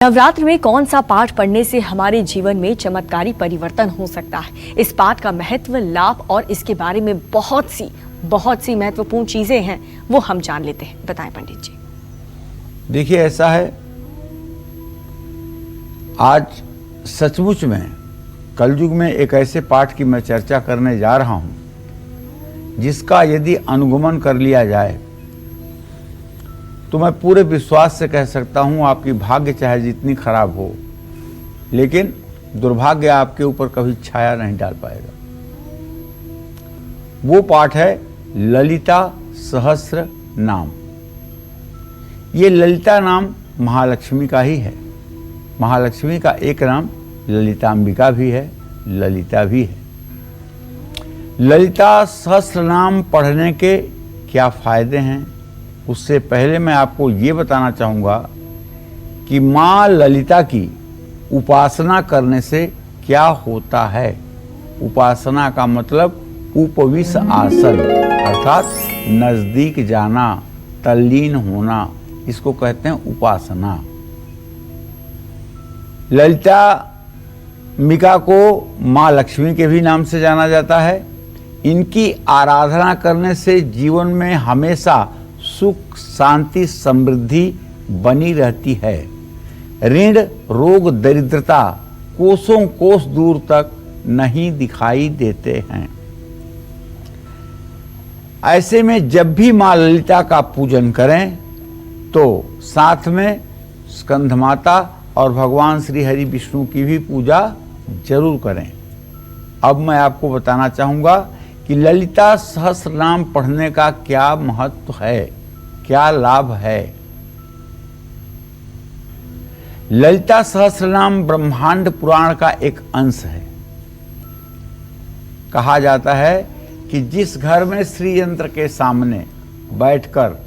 नवरात्र में कौन सा पाठ पढ़ने से हमारे जीवन में चमत्कारी परिवर्तन हो सकता है? इस पाठ का महत्व, लाभ और इसके बारे में बहुत सी महत्वपूर्ण चीजें हैं, वो हम जान लेते हैं। बताएं पंडित जी। देखिए, ऐसा है, आज सचमुच में कलयुग में एक ऐसे पाठ की मैं चर्चा करने जा रहा हूं जिसका यदि अनुगमन कर लिया जाए तो मैं पूरे विश्वास से कह सकता हूं आपकी भाग्य चाहे जितनी खराब हो, लेकिन दुर्भाग्य आपके ऊपर कभी छाया नहीं डाल पाएगा। वो पाठ है ललिता सहस्र नाम। ये ललिता नाम महालक्ष्मी का ही है। महालक्ष्मी का एक नाम ललितांबिका भी है, ललिता भी है। ललिता सहस्र नाम पढ़ने के क्या फायदे हैं, उससे पहले मैं आपको ये बताना चाहूँगा कि माँ ललिता की उपासना करने से क्या होता है। उपासना का मतलब उपविष्ट आसन, अर्थात नजदीक जाना, तल्लीन होना, इसको कहते हैं उपासना। ललितांबिका को माँ लक्ष्मी के भी नाम से जाना जाता है। इनकी आराधना करने से जीवन में हमेशा सुख, शांति, समृद्धि बनी रहती है। ऋण, रोग, दरिद्रता कोसों कोस दूर तक नहीं दिखाई देते हैं। ऐसे में जब भी मां ललिता का पूजन करें तो साथ में स्कंद माता और भगवान श्री हरि विष्णु की भी पूजा जरूर करें। अब मैं आपको बताना चाहूंगा कि ललिता सहस्र नाम पढ़ने का क्या महत्व है, क्या लाभ है। ललिता सहस्र नाम ब्रह्मांड पुराण का एक अंश है। कहा जाता है कि जिस घर में श्री यंत्र के सामने बैठकर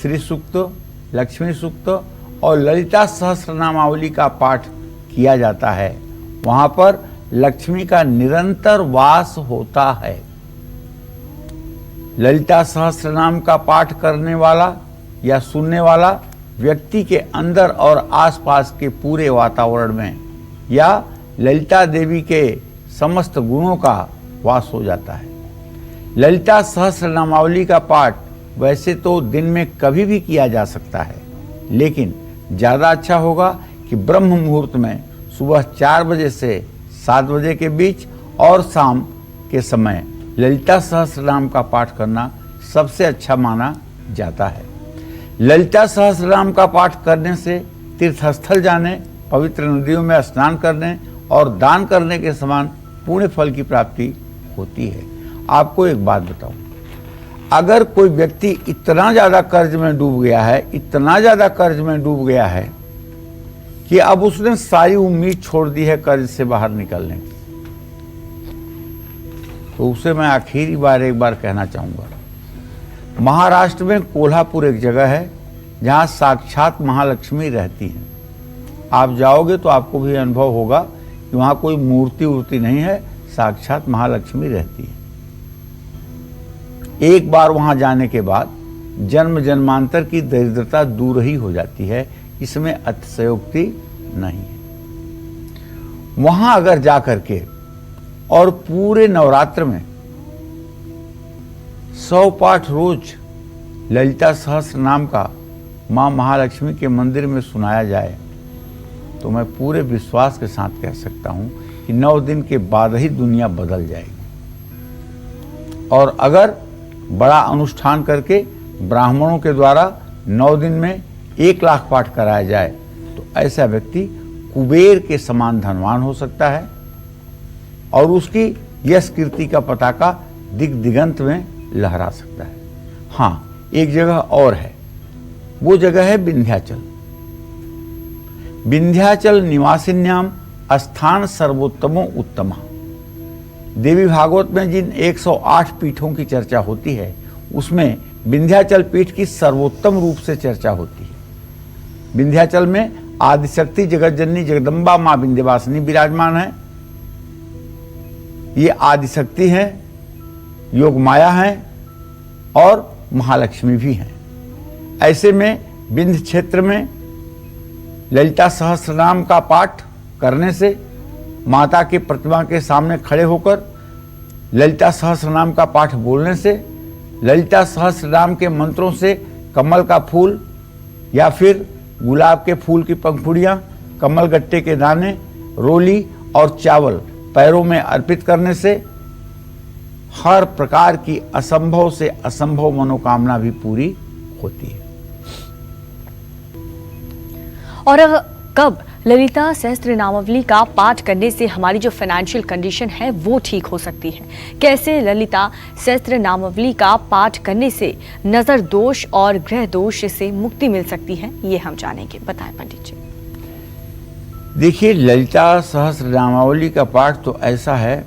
श्री सूक्त, लक्ष्मी सूक्त और ललिता सहस्र नामावली का पाठ किया जाता है, वहां पर लक्ष्मी का निरंतर वास होता है। ललिता सहस्र नाम का पाठ करने वाला या सुनने वाला व्यक्ति के अंदर और आसपास के पूरे वातावरण में या ललिता देवी के समस्त गुणों का वास हो जाता है। ललिता सहस्र नामावली का पाठ वैसे तो दिन में कभी भी किया जा सकता है, लेकिन ज़्यादा अच्छा होगा कि ब्रह्म मुहूर्त में सुबह 4 बजे से 7 बजे के बीच और शाम के समय ललिता सहस्र नाम का पाठ करना सबसे अच्छा माना जाता है। ललिता सहस्र नाम का पाठ करने से तीर्थस्थल जाने, पवित्र नदियों में स्नान करने और दान करने के समान पुण्य फल की प्राप्ति होती है। आपको एक बात बताऊं, अगर कोई व्यक्ति इतना ज़्यादा कर्ज में डूब गया है, इतना ज़्यादा कर्ज में डूब गया है कि अब उसने सारी उम्मीद छोड़ दी है कर्ज से बाहर निकलने की, तो उसे मैं आखिरी बार एक बार कहना चाहूँगा। महाराष्ट्र में कोल्हापुर एक जगह है जहाँ साक्षात महालक्ष्मी रहती हैं। आप जाओगे तो आपको भी अनुभव होगा कि वहाँ कोई मूर्ति वूर्ति नहीं है, साक्षात महालक्ष्मी रहती है। एक बार वहाँ जाने के बाद जन्म जन्मांतर की दरिद्रता दूर ही हो जाती है, इसमें अतिशयोक्ति नहीं है। वहाँ अगर जा करके और पूरे नवरात्र में 100 पाठ रोज ललिता सहस्र नाम का माँ महालक्ष्मी के मंदिर में सुनाया जाए तो मैं पूरे विश्वास के साथ कह सकता हूँ कि 9 दिन के बाद ही दुनिया बदल जाएगी। और अगर बड़ा अनुष्ठान करके ब्राह्मणों के द्वारा 9 दिन में 1 लाख पाठ कराया जाए तो ऐसा व्यक्ति कुबेर के समान धनवान हो सकता है और उसकी यश कीर्ति का पताका दिग दिगंत में लहरा सकता है। हाँ, एक जगह और है, वो जगह है विंध्याचल। विंध्याचल निवासिन्याम स्थान सर्वोत्तमो उत्तमा। देवी भागवत में जिन 108 पीठों की चर्चा होती है उसमें विंध्याचल पीठ की सर्वोत्तम रूप से चर्चा होती है। विंध्याचल में आदिशक्ति जगतजननी जगदम्बा माँ विंध्यवासिनी विराजमान है। ये आदिशक्ति हैं, योग माया हैं और महालक्ष्मी भी हैं। ऐसे में विंध्य क्षेत्र में ललिता सहस्रनाम का पाठ करने से, माता की प्रतिमा के सामने खड़े होकर ललिता सहस्रनाम का पाठ बोलने से, ललिता सहस्रनाम के मंत्रों से कमल का फूल या फिर गुलाब के फूल की पंखुड़ियाँ, कमल गट्टे के दाने, रोली और चावल पैरों में अर्पित करने से हर प्रकार की असंभव से असंभव मनोकामना भी पूरी होती है। और कब ललिता सहस्त्र नामावली का पाठ करने से हमारी जो फाइनेंशियल कंडीशन है वो ठीक हो सकती है? कैसे ललिता सहस्त्र नामावली का पाठ करने से नजर दोष और ग्रह दोष से मुक्ति मिल सकती है, ये हम जानेंगे। बताएं पंडित जी। देखिए, ललिता सहस्त्र नामावली का पाठ तो ऐसा है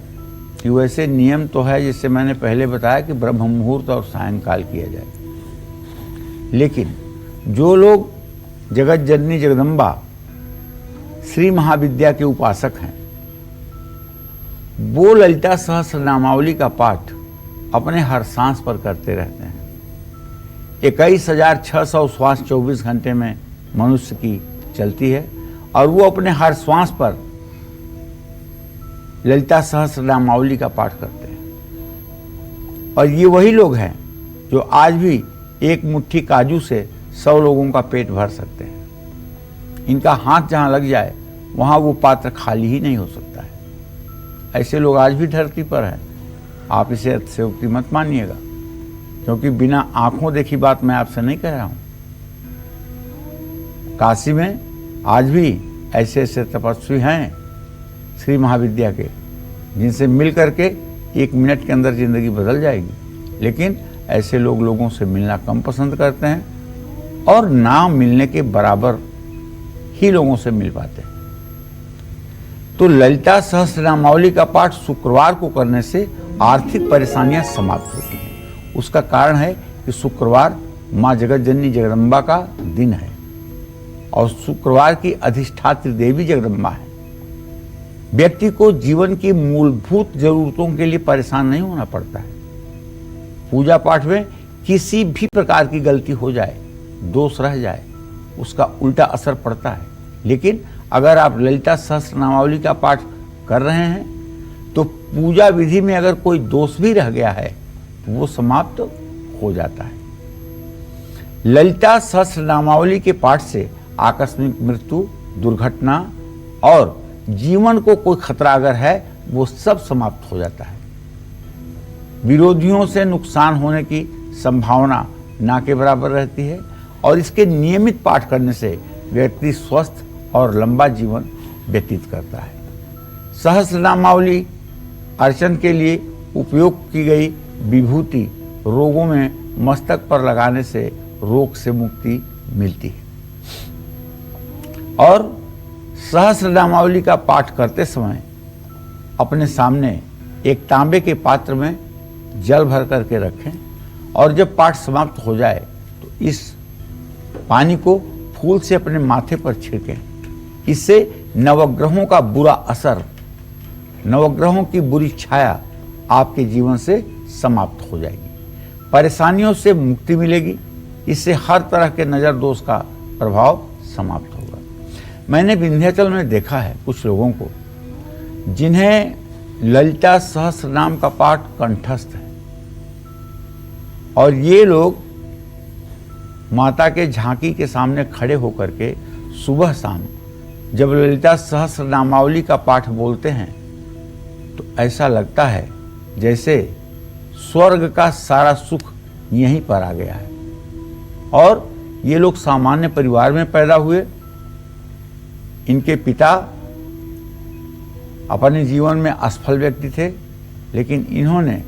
कि वैसे नियम तो है, जिससे मैंने पहले बताया कि ब्रह्म मुहूर्त और सायंकाल किया जाए, लेकिन जो लोग जगत जननी जगदम्बा श्री महाविद्या के उपासक हैं, वो ललिता सहस्त्र नामावली का पाठ अपने हर सांस पर करते रहते हैं। 21,600 श्वास 24 घंटे में मनुष्य की चलती है और वो अपने हर श्वास पर ललिता सहस्त्र नामावली का पाठ करते हैं। और ये वही लोग हैं जो आज भी एक मुट्ठी काजू से 100 लोगों का पेट भर सकते हैं। इनका हाथ जहां लग जाए वहां वो पात्र खाली ही नहीं हो सकता है। ऐसे लोग आज भी धरती पर हैं। आप इसे अतिशयोक्ति मत मानिएगा, क्योंकि बिना आंखों देखी बात मैं आपसे नहीं कह रहा हूं। काशी में आज भी ऐसे ऐसे तपस्वी हैं श्री महाविद्या के, जिनसे मिल करके 1 मिनट के अंदर जिंदगी बदल जाएगी। लेकिन ऐसे लोग लोगों से मिलना कम पसंद करते हैं और ना मिलने के बराबर ही लोगों से मिल पाते हैं। तो ललिता सहस्त्र नामावली का पाठ शुक्रवार को करने से आर्थिक परेशानियां समाप्त होती हैं। उसका कारण है कि शुक्रवार माँ जगत जननी जगदम्बा का दिन है और शुक्रवार की अधिष्ठात्री देवी जगदम्बा है। व्यक्ति को जीवन की मूलभूत जरूरतों के लिए परेशान नहीं होना पड़ता है। पूजा पाठ में किसी भी प्रकार की गलती हो जाए, दोष रह जाए, उसका उल्टा असर पड़ता है। लेकिन अगर आप ललिता सहस्त्र नामावली का पाठ कर रहे हैं तो पूजा विधि में अगर कोई दोष भी रह गया है तो वो समाप्त हो जाता है। ललिता सहस्त्र नामावली के पाठ से आकस्मिक मृत्यु, दुर्घटना और जीवन को कोई खतरा अगर है वो सब समाप्त हो जाता है। विरोधियों से नुकसान होने की संभावना ना के बराबर रहती है और इसके नियमित पाठ करने से व्यक्ति स्वस्थ और लंबा जीवन व्यतीत करता है। सहस्त्र नामावली अर्चन के लिए उपयोग की गई विभूति रोगों में मस्तक पर लगाने से रोग से मुक्ति मिलती है। और सहस्त्र नामावली का पाठ करते समय अपने सामने एक तांबे के पात्र में जल भर करके रखें और जब पाठ समाप्त हो जाए तो इस पानी को फूल से अपने माथे पर छिड़कें। इससे नवग्रहों का बुरा असर, नवग्रहों की बुरी छाया आपके जीवन से समाप्त हो जाएगी। परेशानियों से मुक्ति मिलेगी। इससे हर तरह के नजर दोष का प्रभाव समाप्त होगा। मैंने विंध्याचल में देखा है कुछ लोगों को जिन्हें ललिता सहस्त्र नाम का पाठ कंठस्थ है और ये लोग माता के झांकी के सामने खड़े होकर के सुबह शाम जब ललिता सहस्त्र नामावली का पाठ बोलते हैं तो ऐसा लगता है जैसे स्वर्ग का सारा सुख यहीं पर आ गया है। और ये लोग सामान्य परिवार में पैदा हुए। इनके पिता अपने जीवन में असफल व्यक्ति थे, लेकिन इन्होंने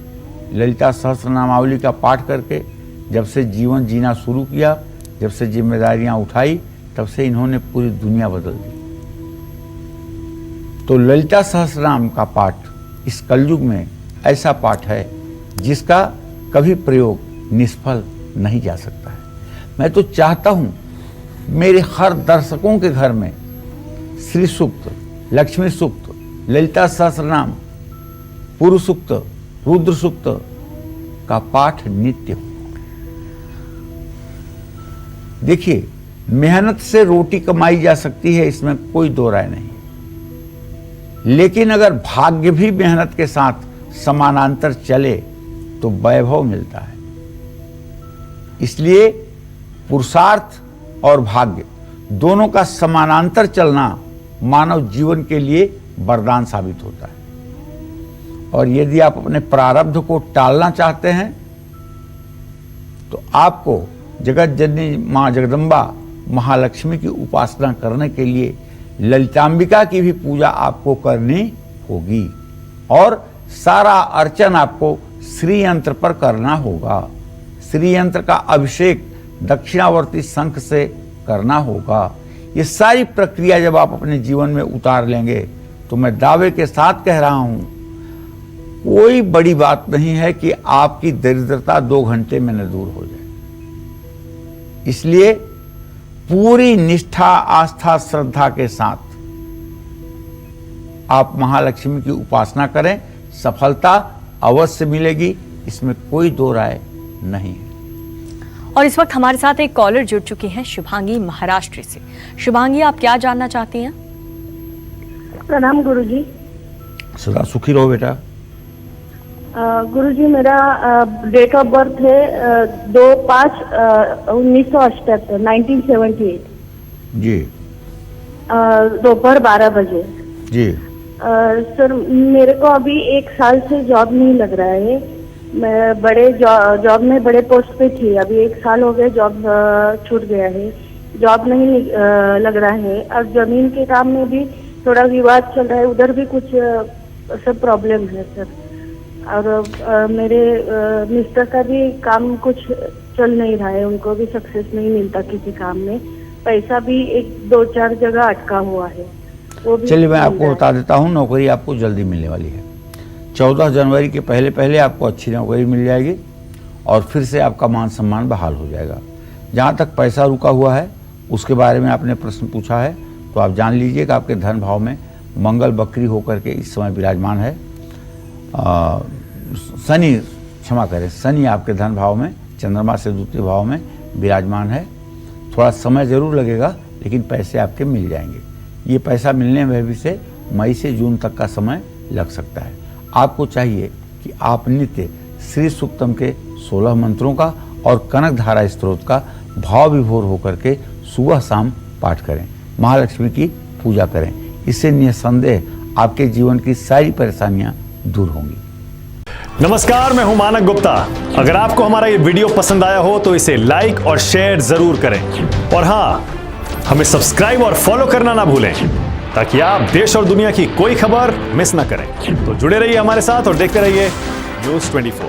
ललिता सहस्त्र नामावली का पाठ करके जब से जीवन जीना शुरू किया, जब से जिम्मेदारियां उठाई, तब से इन्होंने पूरी दुनिया बदल दी। तो ललिता सहस्त्रनाम का पाठ इस कलयुग में ऐसा पाठ है जिसका कभी प्रयोग निष्फल नहीं जा सकता है। मैं तो चाहता हूं मेरे हर दर्शकों के घर में श्री सूक्त, लक्ष्मी सूक्त, ललिता सहस्त्रनाम, पुरुष सूक्त, रुद्र सूक्त का पाठ नित्य हो। देखिए, मेहनत से रोटी कमाई जा सकती है, इसमें कोई दो राय नहीं। लेकिन अगर भाग्य भी मेहनत के साथ समानांतर चले तो वैभव मिलता है। इसलिए पुरुषार्थ और भाग्य दोनों का समानांतर चलना मानव जीवन के लिए वरदान साबित होता है। और यदि आप अपने प्रारब्ध को टालना चाहते हैं तो आपको जगत जननी मां जगदम्बा महालक्ष्मी की उपासना करने के लिए ललितांबिका की भी पूजा आपको करनी होगी और सारा अर्चन आपको श्री यंत्र पर करना होगा। श्री यंत्र का अभिषेक दक्षिणावर्ती शंख से करना होगा। ये सारी प्रक्रिया जब आप अपने जीवन में उतार लेंगे तो मैं दावे के साथ कह रहा हूं, कोई बड़ी बात नहीं है कि आपकी दरिद्रता 2 घंटे में न दूर हो जाए। इसलिए पूरी निष्ठा, आस्था, श्रद्धा के साथ आप महालक्ष्मी की उपासना करें, सफलता अवश्य मिलेगी, इसमें कोई दो राय नहीं है। और इस वक्त हमारे साथ एक कॉलर जुड़ चुके हैं, शुभांगी महाराष्ट्र से। शुभांगी, आप क्या जानना चाहती हैं? प्रणाम गुरुजी। सदा सुखी रहो बेटा। गुरुजी, मेरा डेट ऑफ बर्थ है 2/5/1978, 1978 जी। दोपहर 12 बजे। जी। सर, मेरे को अभी 1 साल से जॉब नहीं लग रहा है। मैं बड़े जॉब में बड़े पोस्ट पे थी, अभी 1 साल हो गए जॉब छूट गया है, जॉब नहीं लग रहा है। और जमीन के काम में भी थोड़ा विवाद चल रहा है, उधर भी कुछ सब प्रॉब्लम है सर। और मेरे मिस्टर का भी काम कुछ चल नहीं रहा है, उनको भी सक्सेस नहीं मिलता किसी काम में, पैसा भी 1-2-4 जगह अटका हुआ है। चलिए मैं आपको बता देता हूँ, नौकरी आपको जल्दी मिलने वाली है। 14 जनवरी के पहले पहले आपको अच्छी नौकरी मिल जाएगी और फिर से आपका मान सम्मान बहाल हो जाएगा। जहाँ तक पैसा रुका हुआ है उसके बारे में आपने प्रश्न पूछा है, तो आप जान लीजिए कि आपके धन भाव में मंगल बकरी होकर के इस समय विराजमान है। शनि, क्षमा करें, शनि आपके धन भाव में चंद्रमा से द्वितीय भाव में विराजमान है। थोड़ा समय जरूर लगेगा लेकिन पैसे आपके मिल जाएंगे। ये पैसा मिलने में भी से मई से जून तक का समय लग सकता है। आपको चाहिए कि आप नित्य श्री सूक्तम के 16 मंत्रों का और कनक धारा स्त्रोत का भाव विभोर होकर के सुबह शाम पाठ करें, महालक्ष्मी की पूजा करें। इससे निसंदेह आपके जीवन की सारी परेशानियां दूर होंगी। नमस्कार, मैं हूं मानक गुप्ता। अगर आपको हमारा ये वीडियो पसंद आया हो तो इसे लाइक और शेयर जरूर करें और हाँ, हमें सब्सक्राइब और फॉलो करना ना भूलें ताकि आप देश और दुनिया की कोई खबर मिस ना करें। तो जुड़े रहिए हमारे साथ और देखते रहिए न्यूज़ 24।